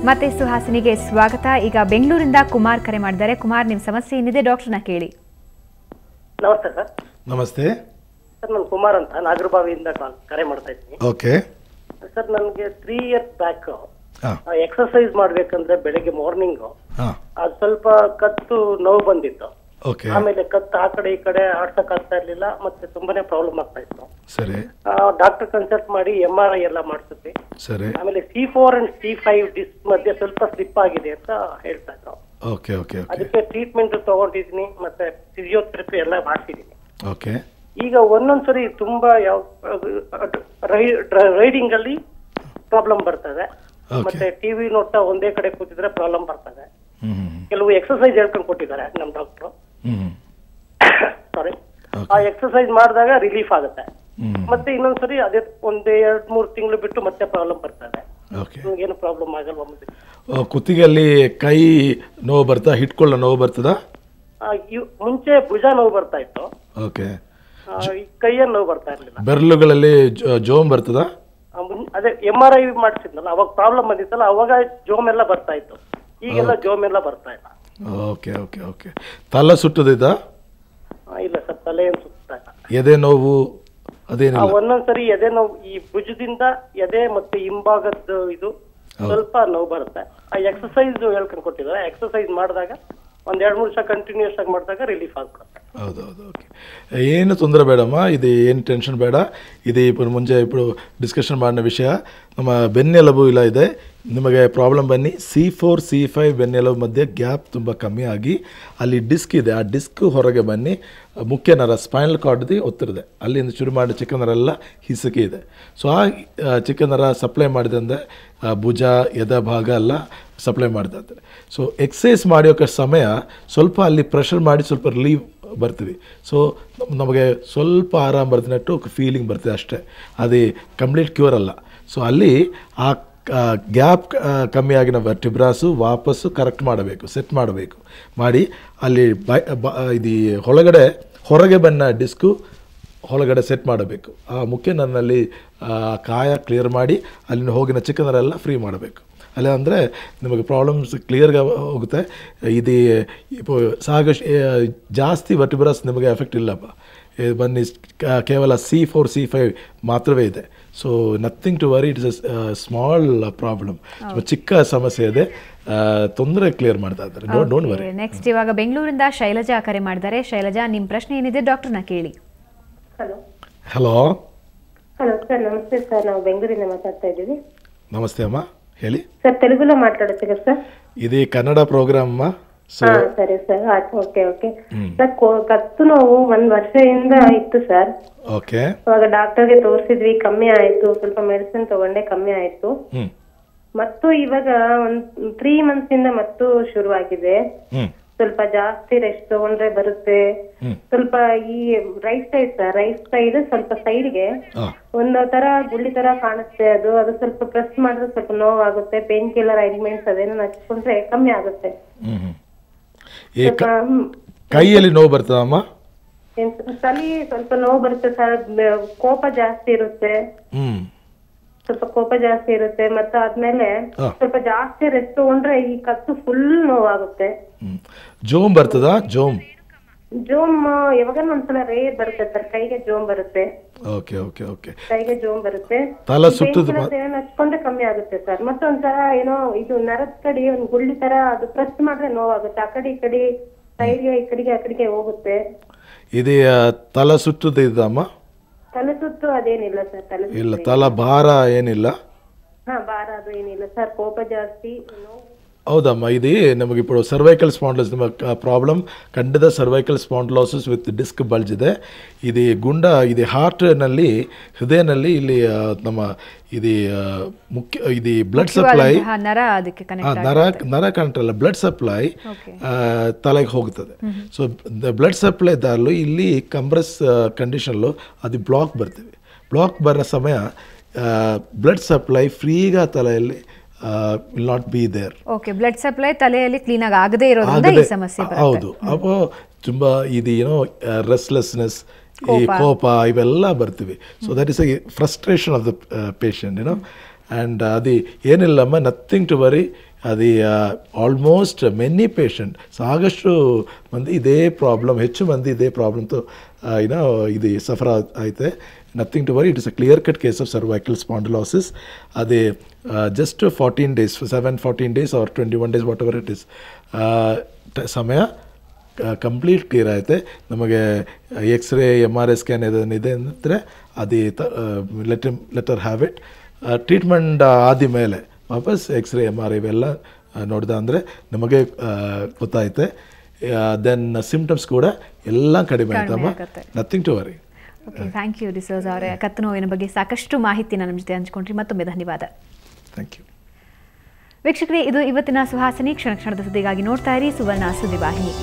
ಮತ್ತೆ ಸುಹಾಸಿನಿಗೆ ಸ್ವಾಗತ. ಈಗ ಬೆಂಗಳೂರಿಂದ ಕುಮಾರ್ ಕರೆ ಮಾಡಿದ್ದಾರೆ. ಕುಮಾರ್, ನಿಮ್ಮ ಸಮಸ್ಯೆ ಏನಿದೆ ಡಾಕ್ಟರ್ನ ಕೇಳಿ. ನಮಸ್ತೆ ಸರ್. ನಮಸ್ತೆ ಸರ್, ನಾನು ಕುಮಾರ್ ಅಂತ ನಾಗರಬಾವಿಯಿಂದ ಕರೆ ಮಾಡ್ತಾ ಇದ್ದೀನಿ. ಓಕೆ ಸರ್, ನನಗೆ 3 years ಬ್ಯಾಕ್ ಎಕ್ಸರ್ಸೈಸ್ ಮಾಡ್ಬೇಕಂದ್ರೆ ಬೆಳಿಗ್ಗೆ ಮಾರ್ನಿಂಗ್ ಅದು ಸ್ವಲ್ಪ ಕತ್ತು ನೋವು ಬಂದಿತ್ತು. ಆಮೇಲೆ ಕತ್ತು ಆ ಕಡೆ ಈ ಕಡೆ ಆಡ್ಸಕ್ ಆಗ್ತಾ ಇರ್ಲಿಲ್ಲ, ಮತ್ತೆ ತುಂಬಾನೇ ಪ್ರಾಬ್ಲಮ್ ಆಗ್ತಾ ಇತ್ತು. ಸರಿ, ಡಾಕ್ಟರ್ ಕನ್ಸಲ್ಟ್ ಮಾಡಿ MRI ಎಲ್ಲ ಮಾಡಿಸಿದ್ವಿ. ಸರಿ. ಆಮೇಲೆ C4 and C5 ಡಿಸ್ಕ್ ಮಧ್ಯೆ ಸ್ವಲ್ಪ ಸ್ಲಿಪ್ ಆಗಿದೆ ಅಂತ ಹೇಳ್ತಾ ಇದ್ರು. Okay okay okay. ಅದಕ್ಕೆ ಟ್ರೀಟ್ಮೆಂಟ್ ತಗೊಂಡಿದ್ದೀನಿ, ಮತ್ತೆ ಫಿಸಿಯೋಥೆರಪಿ ಎಲ್ಲ ಮಾಡ್ತಿದ್ದೀನಿ. ಓಕೆ. ಈಗ ಒಂದೊಂದ್ಸರಿ ತುಂಬಾ ರೈಡಿಂಗ್ ಅಲ್ಲಿ ಪ್ರಾಬ್ಲಮ್ ಬರ್ತದೆ, ಮತ್ತೆ ಟಿವಿ ನೋಡ್ತಾ ಒಂದೇ ಕಡೆ ಕೂತಿದ್ರೆ ಪ್ರಾಬ್ಲಮ್ ಬರ್ತದೆ. ಕೆಲವು ಎಕ್ಸರ್ಸೈಸ್ ಹೇಳ್ಕೊಂಡು ಕೊಟ್ಟಿದ್ದಾರೆ ನಮ್ ಡಾಕ್ಟ್ರು. ಸಾರಿ, ಆ ಎಕ್ಸರ್ಸೈಸ್ ಮಾಡಿದಾಗ ರಿಲೀಫ್ ಆಗುತ್ತೆ. ಮತ್ತೆ ಇನ್ನೊಂದ್ಸರಿ ಅದೇ 1-2-3 ತಿಂಗಳು ಬಿಟ್ಟು ಮತ್ತೆ ಪ್ರಾಬ್ಲಮ್ ಬರ್ತದೆ. ಏನು ಪ್ರಾಬ್ಲಮ್ ಆಗಲ್ವಾ? ಕುತ್ತಿಗೆಯಲ್ಲಿ ಕೈ ನೋವು ಬರ್ತಾ, ಹಿಟ್ಕೊಳ್ಳೋ ನೋವು ಬರ್ತದ? ಮುಂಚೆ ಭುಜ ನೋವು ಬರ್ತಾ ಇತ್ತು. ಓಕೆ. ಕೈಯ ನೋವು ಬರ್ತಾ ಇರ್ಲಿಲ್ಲ. ಬೆರಳುಗಳಲ್ಲಿ ಜೋಮ್ ಬರ್ತದ? ಅದೇ MRI ಮಾಡಿಸಿದ್ನಲ್ಲ, ಅವಾಗ ಪ್ರಾಬ್ಲಮ್ ಬಂದಿತ್ತಲ್ಲ, ಅವಾಗ ಜೋಮ್ ಎಲ್ಲ ಬರ್ತಾ ಇತ್ತು. ಈಗೆಲ್ಲ ಜೋಮ್ ಎಲ್ಲ ಬರ್ತಾ ಇಲ್ಲ. Okay okay okay. ತಲೆ ಸುಟ್ಟದಿದ್ದ? ಇಲ್ಲ ಸರ್, ತಲೆ ಏನು ಸುತ್ತಾ ಇಲ್ಲ. ಎದೆ ನೋವು ಅದೇನಿಲ್ಲ? ಒಂದೊಂದ್ಸರಿ ಎದೆ ನೋವು ಈ ಭುಜದಿಂದ ಎದೆ ಮತ್ತೆ ಹಿಂಭಾಗದ ಇದು ಸ್ವಲ್ಪ ನೋವು ಬರುತ್ತೆ. ಆ ಎಕ್ಸರ್ಸೈಸ್ ಹೇಳ್ಕೊಂಡು ಕೊಟ್ಟಿದ್ದಾರೆ. ಎಕ್ಸರ್ಸೈಸ್ ಮಾಡಿದಾಗ 1-2-3 ವರ್ಷ ಕಂಟಿನ್ಯೂಸ್ ಆಗಿ ಮಾಡಿದಾಗ ರಿಲೀಫ್ ಆಗ್ಬಿಡುತ್ತೆ. ಹೌದೌದು. ಓಕೆ, ಏನು ತೊಂದರೆ ಬೇಡಮ್ಮ, ಇದು ಏನು ಟೆನ್ಷನ್ ಬೇಡ. ಇದು ಮುಂಚೆ ఇప్పుడు ಡಿಸ್ಕಷನ್ ಮಾಡಿದ ವಿಷಯ ನಮ್ಮ ಬೆನ್ನೆಲುಬು ಇಲ್ಲ ಇದೆ ನಿಮಗೆ ಪ್ರಾಬ್ಲಮ್. ಬನ್ನಿ, C4 C5 ಬೆನ್ನೆಲುಬು ಮಧ್ಯೆ ಗ್ಯಾಪ್ ತುಂಬ ಕಮ್ಮಿ ಆಗಿ ಅಲ್ಲಿ ಡಿಸ್ಕ್ ಇದೆ. ಆ ಡಿಸ್ಕ್ ಹೊರಗೆ ಬನ್ನಿ, ಮುಖ್ಯ ನರ ಸ್ಪೈನಲ್ ಕಾರ್ಡ್ದು ಒತ್ತಿರದೆ ಅಲ್ಲಿಂದ ಶುರು ಮಾಡಿ ಚಿಕ್ಕ ನರ ಎಲ್ಲ ಹಿಸುಕಿ ಇದೆ. ಸೊ ಆ ಚಿಕ್ಕ ನರ ಸಪ್ಲೈ ಮಾಡಿದಂದರೆ ಭುಜ ಎದೆ ಭಾಗ ಎಲ್ಲ ಸಪ್ಲೈ ಮಾಡ್ತಾರೆ. ಸೊ ಎಕ್ಸಸೈಸ್ ಮಾಡೋಕ್ಕೆ ಸಮಯ ಸ್ವಲ್ಪ ಅಲ್ಲಿ ಪ್ರೆಷರ್ ಮಾಡಿ ಸ್ವಲ್ಪ ರಿಲೀವ್ ಬರ್ತೀವಿ. ಸೊ ನಮಗೆ ಸ್ವಲ್ಪ ಆರಾಮ ಬರ್ತಿನಟ್ಟು ಫೀಲಿಂಗ್ ಬರ್ತಿದೆ ಅಷ್ಟೇ, ಅದೇ ಕಂಪ್ಲೀಟ್ ಕ್ಯೂರ್ ಅಲ್ಲ. ಸೊ ಅಲ್ಲಿ ಆ ಗ್ಯಾಪ್ ಕಮ್ಮಿ ಆಗಿನ ವರ್ಟಿಬ್ರಾಸು ವಾಪಸ್ಸು ಕರೆಕ್ಟ್ ಮಾಡಬೇಕು, ಸೆಟ್ ಮಾಡಬೇಕು. ಮಾಡಿ ಅಲ್ಲಿ ಇದು ಹೊರಗೆ ಬಂದ ಡಿಸ್ಕು ಹೊರಗಡೆ ಸೆಟ್ ಮಾಡಬೇಕು. ಆ ಮುಖ್ಯ ನನ್ನಲ್ಲಿ ಕಾಯ ಕ್ಲಿಯರ್ ಮಾಡಿ ಅಲ್ಲಿನ ಹೋಗಿನ ಚಿಕ್ಕನರೆಲ್ಲ ಫ್ರೀ ಮಾಡಬೇಕು. ಅಲ್ಲ ಅಂದರೆ ನಿಮಗೆ ಪ್ರಾಬ್ಲಮ್ಸ್ ಕ್ಲಿಯರ್ಗೆ ಹೋಗುತ್ತೆ. ಇದು ಸಾಕಷ್ಟು ಜಾಸ್ತಿ ವರ್ಟಿಬ್ರಾಸ್ ನಿಮಗೆ ಎಫೆಕ್ಟ್ ಇಲ್ಲಪ್ಪ. ಬನ್ನಿ, ಕೇವಲ C4 C5 ಮಾತ್ರವೇ ಇದೆ. So nothing to worry, it is small problem, ಚಿಕ್ಕ ಸಮಸ್ಯೆ ಇದೆ, ತೊಂದರೆ ಕ್ಲಿಯರ್ ಮಾಡ್ತಾ ಇದ್ದಾರೆ. Don't worry. ನೆಕ್ಸ್ಟ್ ಇವಾಗ ಬೆಂಗಳೂರಿಂದ ಶೈಲಜಾ ಕರೆ ಮಾಡಿದ್ದಾರೆ. ಶೈಲಜಾ, ನಿಮ್ಮ ಪ್ರಶ್ನೆ ಏನಿದೆ ಡಾಕ್ಟರ್ನ ಕೇಳಿ. ಹಲೋ ಹಲೋ ಸರ್, ನಮಸ್ತೆ ಸರ್. ನಾವು ಬೆಂಗಳೂರಿಂದ ಮಾತಾಡ್ತಾ ಇದ್ದೀವಿ. ನಮಸ್ತೆ ಅಮ್ಮ, ಹೇಳಿ ಸರ್. ತೆಲುಗುలో ಮಾತಾಡುತ್ತೀರಾ ಸರ್? ಇದು ಕನ್ನಡ ಪ್ರೋಗ್ರಾಮ್ ಅಮ್ಮ. ಸರಿ ಸರ್, ಓಕೆ ಓಕೆ ಸರ್. ಕತ್ತು ನೋವು 1 ವರ್ಷದಿಂದ ಇತ್ತು ಸರ್. ಓಕೆ. ಅವಾಗ ಡಾಕ್ಟರ್ಗೆ ತೋರಿಸಿದ್ವಿ, ಕಮ್ಮಿ ಆಯ್ತು. ಸ್ವಲ್ಪ ಮೆಡಿಸಿನ್ ತಗೊಂಡೆ, ಕಮ್ಮಿ ಆಯ್ತು. ಮತ್ತು ಇವಾಗ 3 months ಇಂದ ಮತ್ತು ಶುರುವಾಗಿದೆ. ಸ್ವಲ್ಪ ಜಾಸ್ತಿ ರೆಸ್ಟ್ ತಗೊಂಡ್ರೆ ಬರುತ್ತೆ. ಸ್ವಲ್ಪ ಈ ರೈಟ್ ಸೈಡ್ ಸ್ವಲ್ಪ ಸೈಡ್ಗೆ ಒಂದು ತರ ಗುಳ್ಳಿ ತರ ಕಾಣುತ್ತೆ. ಅದು ಸ್ವಲ್ಪ ಪ್ರೆಸ್ ಮಾಡಿದ್ರೆ ಸ್ವಲ್ಪ ನೋವಾಗುತ್ತೆ. ಪೇನ್ ಕಿಲ್ಲರ್ ಆಯಿಂಟ್ಮೆಂಟ್ಸ್ ಅದೇನೋ ಹಚ್ಕೊಂಡ್ರೆ ಕಮ್ಮಿ ಆಗುತ್ತೆ. ಕೈಯಲ್ಲಿ ನೋವು ಬರ್ತದಮ್ಮ? ತಲೆ ಸ್ವಲ್ಪ ನೋವು ಬರುತ್ತೆ ಸರ್. ಕೋಪ ಜಾಸ್ತಿ ಇರುತ್ತೆ, ಸ್ವಲ್ಪ ಕೋಪ ಜಾಸ್ತಿ ಇರುತ್ತೆ. ಮತ್ತೆ ಆದ್ಮೇಲೆ ಸ್ವಲ್ಪ ಜಾಸ್ತಿ ರೆಸ್ಟ್ ತಗೊಂಡ್ರೆ ಈ ಕತ್ತು ಫುಲ್ ನೋವಾಗುತ್ತೆ. ಜೋಮ್ ಬರ್ತದ? ಜೋಮ್ ಯಾವಾಗ ಒಂದ್ಸಲ ರೇರ್ ಬರುತ್ತೆ ಸರ್. ಕೈಗೆ ಜೋಮ್ ಬರುತ್ತೆ. Okay okay okay. ಕೈಗೆ ಜೋಮ್ ಬರುತ್ತೆ. ತಲೆ ಸುತ್ತದ ಹಚ್ಕೊಂಡ್ರೆ ಕಮ್ಮಿ ಆಗುತ್ತೆ ಸರ್. ಮತ್ತೆ ಒಂಥರ ಏನೋ ಇದು ನರದ ಕಡೆ ಒಂದು ಗುಳ್ಳಿ ತರ ಅದು ಪ್ರೆಸ್ ಮಾಡಿದ್ರೆ ನೋವಾಗುತ್ತೆ. ಆ ಕಡೆ ಈ ಕಡೆ ಸೈಡ್ಗೆ ಈ ಕಡೆಗೆ ಆ ಕಡೆಗೆ ಹೋಗುತ್ತೆ. ಇದು ತಲೆ ಸುತ್ತದ ಇದಮ್ಮ? ತಲೆ ಸುತ್ತು ಅದೇನಿಲ್ಲ ಸರ್. ತಲೆ ಇಲ್ಲ, ತಲೆ ಭಾರ ಏನಿಲ್ಲ? ಭಾರ ಅದು ಏನಿಲ್ಲ ಸರ್. ಕೋಪ ಜಾಸ್ತಿ. ಹೌದಮ್ಮ. ಇದು ನಮಗೆ ఇప్పుడు ಸರ್ವೈಕಲ್ ಸ್ಪಾಂಡ್ಲೋಸಿಸ್ ನಿಮ್ಮ ಪ್ರಾಬ್ಲಮ್ ಖಂಡಿತ cervical spondylosis with disc bulge ಇದೆ. ಇದು ಹಾರ್ಟ್ನಲ್ಲಿ, ಹೃದಯನಲ್ಲಿ ಇಲ್ಲಿ ನಮ್ಮ ಇದು ಮುಖ್ಯ ಇದು ಬ್ಲಡ್ ಸಪ್ಲೈ, ನರ ಕಂಟ್ರಲ್ಲ, ಬ್ಲಡ್ ಸಪ್ಲೈ ತಲೆಗೆ ಹೋಗ್ತದೆ. ಸೊ ಬ್ಲಡ್ ಸಪ್ಲೈ ದಾರಲು ಇಲ್ಲಿ ಕಂಪ್ರೆಸ್ ಕಂಡೀಷನ್ಲು ಅದು ಬ್ಲಾಕ್ ಬರ್ತೀವಿ. ಬ್ಲಾಕ್ ಬರೋ ಸಮಯ ಬ್ಲಡ್ ಸಪ್ಲೈ ಫ್ರೀగా ತಲೆಯಲ್ಲಿ will not be there. Okay, blood supply ತಲೆಯಲ್ಲಿ ಕ್ಲೀನ್ ಆಗಿ ಆಗದೇ ಇರೋದ್ರಿಂದ ಈ ಸಮಸ್ಯೆ ಬರುತ್ತೆ. ಹೌದು. ಅಪ್ಪ ತುಂಬಾ ಇದು ಏನೋ ರೆಸ್ಟ್ಲೆಸ್ನೆಸ್, ಈ ಕೋಪ ಇವೆಲ್ಲ ಬರ್ತೀವಿ. So that is A frustration of the patient, ಏನೋ. ಆ್ಯಂಡ್ ಅದು ಏನಿಲ್ಲಮ್ಮ, ನಥಿಂಗ್ ಟು ವರಿ. ಅದು ಆಲ್ಮೋಸ್ಟ್ ಮೆನಿ ಪೇಷಂಟ್ ಸಾಕಷ್ಟು ಮಂದಿ ಇದೇ ಪ್ರಾಬ್ಲಮ್, ಹೆಚ್ಚು ಮಂದಿ ಇದೇ ಪ್ರಾಬ್ಲಮ್ತು ಇದು ಸಫರ್ ಐತೆ. Nothing to worry, it is a clear cut case of cervical spondylosis. ಅದೇ just 14 days, 14 days or 21 days, whatever it is ಸಮಯ ಕಂಪ್ಲೀಟ್ ಕ್ಲಿಯರ್ ಆಯಿತೆ. ನಮಗೆ ಎಕ್ಸ್ರೇ MRI ಸ್ಕ್ಯಾನ್ ಏನಿದೆ ಅಂದರೆ ಅದು ಲೆಟರ್ ಹ್ಯಾವ್ ಇಟ್. ಟ್ರೀಟ್ಮೆಂಟ್ ಆದ ಮೇಲೆ ವಾಪಸ್ ಎಕ್ಸ್ರೇ MRI ಇವೆಲ್ಲ ನೋಡಿದ ಅಂದರೆ ನಮಗೆ ಗೊತ್ತಾಯ್ತೆ. ದೆನ್ ಸಿಮ್ಟಮ್ಸ್ ಕೂಡ ಎಲ್ಲ ಕಡಿಮೆ ಆಯ್ತಮ್ಮ. Nothing to worry. Okay, thank you D'Souza ಅವರೇ. ಕತ್ತು ನೋವಿನ ಬಗ್ಗೆ ಸಾಕಷ್ಟು ಮಾಹಿತಿನ ನಮ್ಮ ಜೊತೆ ಹಂಚಿಕೊಂಡ್ರಿ. ಮತ್ತೊಮ್ಮೆ ಧನ್ಯವಾದ. Thank you. ವೀಕ್ಷಕರೇ, ಇದು ಇವತ್ತಿನ ಸುಹಾಸಿನಿ. ಕ್ಷಣ ಕ್ಷಣದ ಸುದ್ದಿಗಾಗಿ ನೋಡ್ತಾ ಇರಿ ಸುವರ್ಣ ಸುದ್ದಿವಾಹಿನಿ.